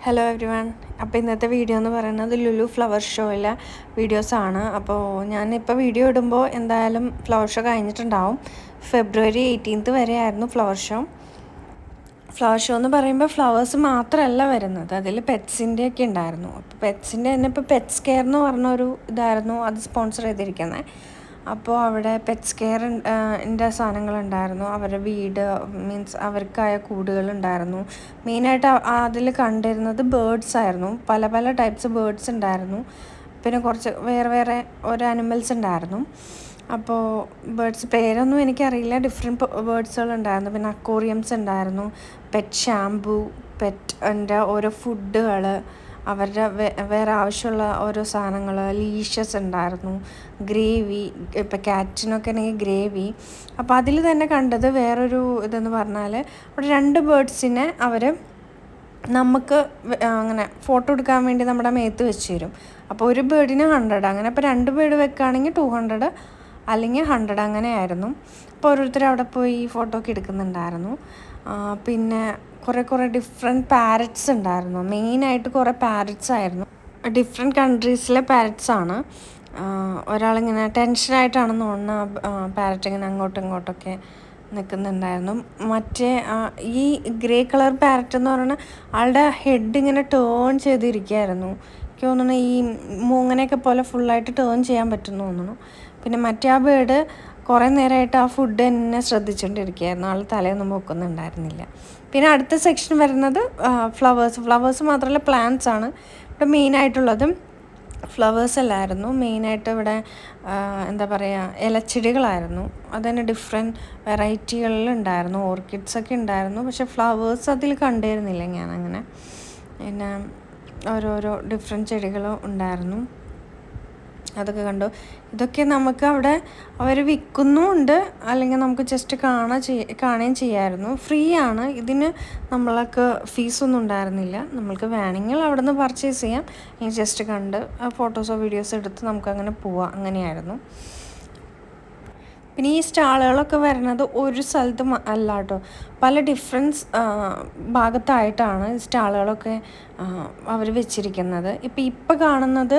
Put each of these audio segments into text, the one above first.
Hello every one. അപ്പോൾ ഇന്നത്തെ video എന്ന് പറയുന്നത് ലുലു ഫ്ലവർ ഷോയിലെ വീഡിയോസാണ്. അപ്പോൾ ഞാനിപ്പോൾ വീഡിയോ ഇടുമ്പോൾ എന്തായാലും ഫ്ലവർ ഷോ കഴിഞ്ഞിട്ടുണ്ടാവും. ഫെബ്രുവരി 18 വരെ ആയിരുന്നു ഫ്ലവർ ഷോ. ഫ്ലവർ ഷോ എന്ന് പറയുമ്പോൾ ഫ്ലവേഴ്സ് മാത്രമല്ല വരുന്നത്, അതിൽ പെറ്റ്സിൻ്റെയൊക്കെ ഉണ്ടായിരുന്നു. അപ്പോൾ പെറ്റ്സിൻ്റെ തന്നെ ഇപ്പോൾ പെറ്റ്സ് കെയർ എന്ന് പറഞ്ഞൊരു ഇതായിരുന്നു അത് സ്പോൺസർ ചെയ്തിരിക്കുന്നത്. അപ്പോൾ അവിടെ പെറ്റ്സ് കെയറിൻ്റെ സാധനങ്ങളുണ്ടായിരുന്നു, അവരുടെ വീട് മീൻസ് അവർക്കായ കൂടുകളുണ്ടായിരുന്നു. മെയിനായിട്ട് അതിൽ കണ്ടിരുന്നത് ബേർഡ്സ് ആയിരുന്നു. പല പല ടൈപ്സ് ബേർഡ്സ് ഉണ്ടായിരുന്നു. പിന്നെ കുറച്ച് വേറെ വേറെ ഓരോ അനിമൽസ് ഉണ്ടായിരുന്നു. അപ്പോൾ ബേർഡ്സ് പേരൊന്നും എനിക്കറിയില്ല, ഡിഫറെൻറ്റ് ബേർഡ്സുകളുണ്ടായിരുന്നു. പിന്നെ അക്വേറിയംസ് ഉണ്ടായിരുന്നു, പെറ്റ് ഷാംപൂ, പെറ്റിൻ്റെ ഓരോ ഫുഡുകൾ, അവരുടെ വേറെ ആവശ്യമുള്ള ഓരോ സാധനങ്ങൾ, ലീഷസ് ഉണ്ടായിരുന്നു, ഗ്രേവി, ഇപ്പോൾ ക്യാറ്റിനൊക്കെ ആണെങ്കിൽ ഗ്രേവി. അപ്പോൾ അതിൽ തന്നെ കണ്ടത് വേറൊരു ഇതെന്ന് പറഞ്ഞാൽ അവിടെ 2 ബേർഡ്സിനെ അവർ നമുക്ക് അങ്ങനെ ഫോട്ടോ എടുക്കാൻ വേണ്ടി നമ്മുടെ മേത്ത് വെച്ച് തരും. അപ്പോൾ ഒരു ബേർഡിന് 100, അങ്ങനെ ഇപ്പോൾ 2 ബേർഡ് വെക്കുകയാണെങ്കിൽ 200 അല്ലെങ്കിൽ 100 അങ്ങനെയായിരുന്നു. അപ്പോൾ ഓരോരുത്തർ അവിടെ പോയി ഫോട്ടോ ഒക്കെ എടുക്കുന്നുണ്ടായിരുന്നു. പിന്നെ കുറേ ഡിഫറെൻറ്റ് പാരറ്റ്സ് ഉണ്ടായിരുന്നു. മെയിനായിട്ട് കുറേ പാരറ്റ്സ് ആയിരുന്നു, ഡിഫറെൻറ്റ് കൺട്രീസിലെ പാരറ്റ്സാണ്. ഒരാളിങ്ങനെ ടെൻഷനായിട്ടാണെന്ന് തോന്നുന്നു പാരറ്റ് ഇങ്ങനെ അങ്ങോട്ടും ഇങ്ങോട്ടൊക്കെ നിൽക്കുന്നുണ്ടായിരുന്നു. മറ്റേ ഈ ഗ്രേ കളർ പാരറ്റ് എന്ന് പറയുന്നത് ആളുടെ ഹെഡ് ഇങ്ങനെ ടേൺ ചെയ്തിരിക്കുകയായിരുന്നു. എനിക്ക് തോന്നുന്നു ഈ മൂങ്ങനെയൊക്കെ പോലെ ഫുള്ളായിട്ട് ടേൺ ചെയ്യാൻ പറ്റുമെന്ന് തോന്നുന്നു. പിന്നെ മറ്റേ ആ ബേർഡ് കുറേ നേരമായിട്ട് ആ ഫുഡ് തന്നെ ശ്രദ്ധിച്ചുകൊണ്ടിരിക്കുകയായിരുന്നു, ആൾ തലയൊന്നും പൊക്കുന്നുണ്ടായിരുന്നില്ല. പിന്നെ അടുത്ത സെക്ഷൻ വരുന്നത് ഫ്ലവേഴ്സ് മാത്രമല്ല പ്ലാന്റ്സ് ആണ്. ഇവിടെ മെയിനായിട്ടുള്ളതും ഫ്ലവേഴ്സ് അല്ലായിരുന്നു. മെയിനായിട്ട് ഇവിടെ എന്താ പറയുക, ഇലച്ചെടികളായിരുന്നു. അതുതന്നെ ഡിഫറെൻറ്റ് വെറൈറ്റികളിലുണ്ടായിരുന്നു. ഓർക്കിഡ്സൊക്കെ ഉണ്ടായിരുന്നു, പക്ഷെ ഫ്ലവേഴ്സ് അതിൽ കണ്ടിരുന്നില്ല ഞാനങ്ങനെ. പിന്നെ ഓരോരോ ഡിഫറെൻറ്റ് ചെടികളും ഉണ്ടായിരുന്നു, അതൊക്കെ കണ്ടു. ഇതൊക്കെ നമുക്ക് അവിടെ അവർ വിൽക്കുന്നുമുണ്ട്, അല്ലെങ്കിൽ നമുക്ക് ജസ്റ്റ് കാണുകയും ചെയ്യാമായിരുന്നു. ഫ്രീ ആണ്, ഇതിന് നമ്മൾക്ക് ഫീസൊന്നും ഉണ്ടായിരുന്നില്ല. നമ്മൾക്ക് വേണമെങ്കിൽ അവിടെ നിന്ന് പർച്ചേസ് ചെയ്യാം, അല്ലെങ്കിൽ ജസ്റ്റ് കണ്ട് ഫോട്ടോസോ വീഡിയോസോ എടുത്ത് നമുക്കങ്ങനെ പോവാം, അങ്ങനെയായിരുന്നു. പിന്നെ ഈ സ്റ്റാളുകളൊക്കെ വരുന്നത് ഒരു സ്ഥലത്ത് അല്ല കേട്ടോ, പല ഡിഫറൻസ് ഭാഗത്തായിട്ടാണ് സ്റ്റാളുകളൊക്കെ അവർ വെച്ചിരിക്കുന്നത്. ഇപ്പോൾ കാണുന്നത്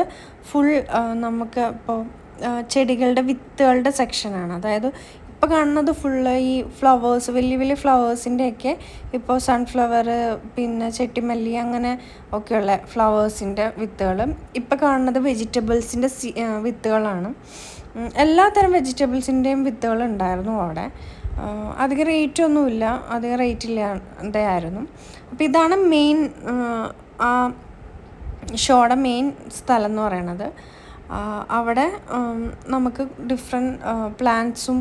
ഫുൾ നമുക്ക് ഇപ്പോൾ ചെടികളുടെ വിത്തുകളുടെ സെക്ഷനാണ്. അതായത് ഇപ്പോൾ കാണുന്നത് ഫുള്ള് ഈ ഫ്ലവേഴ്സ്, വലിയ വലിയ ഫ്ലവേഴ്സിൻ്റെയൊക്കെ, ഇപ്പോൾ സൺഫ്ലവർ, പിന്നെ ചെട്ടിമല്ലി അങ്ങനെ ഒക്കെയുള്ള ഫ്ലവേഴ്സിൻ്റെ വിത്തുകൾ. ഇപ്പോൾ കാണുന്നത് വെജിറ്റബിൾസിൻ്റെ വിത്തുകളാണ്. എല്ലാത്തരം വെജിറ്റബിൾസിൻ്റെയും വിത്തുകളുണ്ടായിരുന്നു അവിടെ. അധികം റേറ്റൊന്നുമില്ല, അധികം റേറ്റില്ലാതെയായിരുന്നു. അപ്പോൾ ഇതാണ് മെയിൻ ആ ഷോയുടെ മെയിൻ സ്ഥലം എന്ന് പറയണത്. അവിടെ നമുക്ക് ഡിഫറെൻറ്റ് പ്ലാന്റ്സും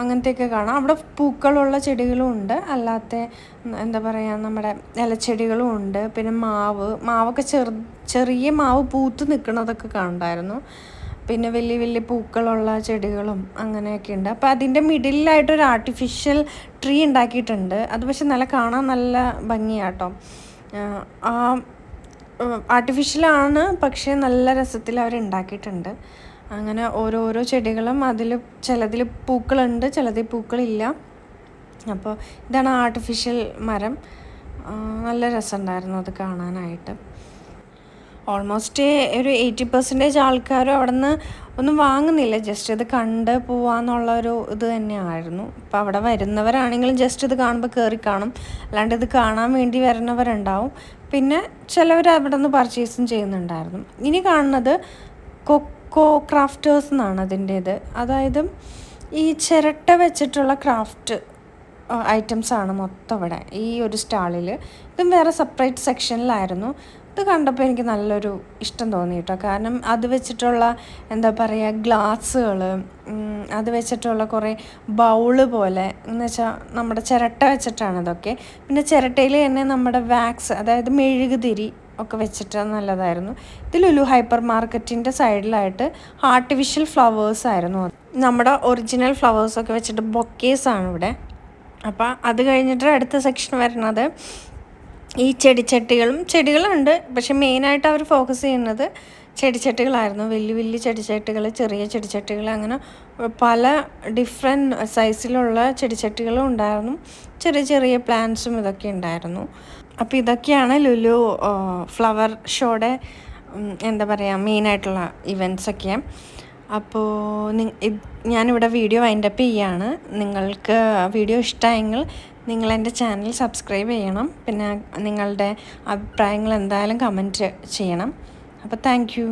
അങ്ങനത്തെയൊക്കെ കാണാം. അവിടെ പൂക്കളുള്ള ചെടികളും ഉണ്ട്, അല്ലാത്ത എന്താ പറയുക നമ്മുടെ ഇലച്ചെടികളും ഉണ്ട്. പിന്നെ മാവൊക്കെ ചെറിയ മാവ് പൂത്ത് നിൽക്കുന്നതൊക്കെ കണ്ടായിരുന്നു. പിന്നെ വലിയ വലിയ പൂക്കളുള്ള ചെടികളും അങ്ങനെയൊക്കെ ഉണ്ട്. അപ്പോൾ അതിൻ്റെ മിഡിലായിട്ടൊരു ആർട്ടിഫിഷ്യൽ ട്രീ ഉണ്ടാക്കിയിട്ടുണ്ട്. അത് പക്ഷെ കാണാൻ നല്ല ഭംഗിയാട്ടോ. ആ ആർട്ടിഫിഷ്യലാണ്, പക്ഷേ നല്ല രസത്തിൽ അവർ ഉണ്ടാക്കിയിട്ടുണ്ട്. അങ്ങനെ ഓരോരോ ചെടികളും അതിൽ ചിലതിൽ പൂക്കളുണ്ട്, ചിലതിൽ പൂക്കളില്ല. അപ്പോൾ ഇതാണ് ആർട്ടിഫിഷ്യൽ മരം. നല്ല രസമുണ്ടായിരുന്നു അത് കാണാനായിട്ട്. ഓൾമോസ്റ്റ് ഒരു 80% ആൾക്കാരും അവിടെ നിന്ന് ഒന്നും വാങ്ങുന്നില്ല, ജസ്റ്റ് ഇത് കണ്ട് പോവാന്നുള്ളൊരു ഇത് തന്നെയായിരുന്നു. അപ്പോൾ അവിടെ വരുന്നവരാണെങ്കിലും ജസ്റ്റ് ഇത് കാണുമ്പോൾ കയറി കാണും, അല്ലാണ്ട് ഇത് കാണാൻ വേണ്ടി വരുന്നവരുണ്ടാവും. പിന്നെ ചിലവർ അവിടെ നിന്ന് പർച്ചേസും ചെയ്യുന്നുണ്ടായിരുന്നു. ഇനി കാണുന്നത് കൊക്കോ ക്രാഫ്റ്റേഴ്സ് എന്നാണ് അതിൻ്റേത്. അതായത് ഈ ചിരട്ട വെച്ചിട്ടുള്ള ക്രാഫ്റ്റ് ഐറ്റംസാണ് മൊത്തം ഇവിടെ ഈ ഒരു സ്റ്റാളിൽ. ഇതും വേറെ സെപ്പറേറ്റ് സെക്ഷനിലായിരുന്നു. ഇത് കണ്ടപ്പോൾ എനിക്ക് നല്ലൊരു ഇഷ്ടം തോന്നി കേട്ടോ. കാരണം അത് വെച്ചിട്ടുള്ള എന്താ പറയുക ഗ്ലാസ്സുകൾ, അത് വെച്ചിട്ടുള്ള കുറേ ബൗള് പോലെ, എന്ന് വെച്ചാൽ നമ്മുടെ ചിരട്ട വെച്ചിട്ടാണ് ഇതൊക്കെ. പിന്നെ ചിരട്ടയിൽ തന്നെ നമ്മുടെ വാക്സ്, അതായത് മെഴുകുതിരി ഒക്കെ വെച്ചിട്ട് നല്ലതായിരുന്നു. ഇത് ലുലു ഹൈപ്പർ മാർക്കറ്റിൻ്റെ സൈഡിലായിട്ട് ആർട്ടിഫിഷ്യൽ ഫ്ലവേഴ്സ് ആയിരുന്നു. നമ്മുടെ ഒറിജിനൽ ഫ്ലവേഴ്സൊക്കെ വെച്ചിട്ട് ബൊക്കേസാണ് ഇവിടെ. അപ്പോൾ അത് കഴിഞ്ഞിട്ട് അടുത്ത സെക്ഷൻ വരുന്നത് ഈ ചെടികളുണ്ട്, പക്ഷെ മെയിനായിട്ട് അവർ ഫോക്കസ് ചെയ്യുന്നത് ചെടിച്ചട്ടികളായിരുന്നു. വലിയ വലിയ ചെടിച്ചട്ടികൾ, ചെറിയ ചെടിച്ചട്ടികൾ, അങ്ങനെ പല ഡിഫറെൻറ്റ് സൈസിലുള്ള ചെടിച്ചട്ടികളും ഉണ്ടായിരുന്നു. ചെറിയ ചെറിയ പ്ലാന്റ്സും ഇതൊക്കെ ഉണ്ടായിരുന്നു. അപ്പോൾ ഇതൊക്കെയാണ് ലുലു ഫ്ലവർ ഷോയുടെ എന്താ പറയുക മെയിനായിട്ടുള്ള ഇവൻറ്റ്സൊക്കെ. അപ്പോൾ ഞാനിവിടെ വീഡിയോ വൈൻഡപ്പ് ചെയ്യാണ്. നിങ്ങൾക്ക് വീഡിയോ ഇഷ്ടമായെങ്കിൽ നിങ്ങൾ എൻ്റെ ചാനൽ സബ്സ്ക്രൈബ് ചെയ്യണം. പിന്നെ നിങ്ങളുടെ അഭിപ്രായങ്ങൾ എന്തായാലും കമൻറ്റ് ചെയ്യണം. അപ്പോൾ താങ്ക് യു.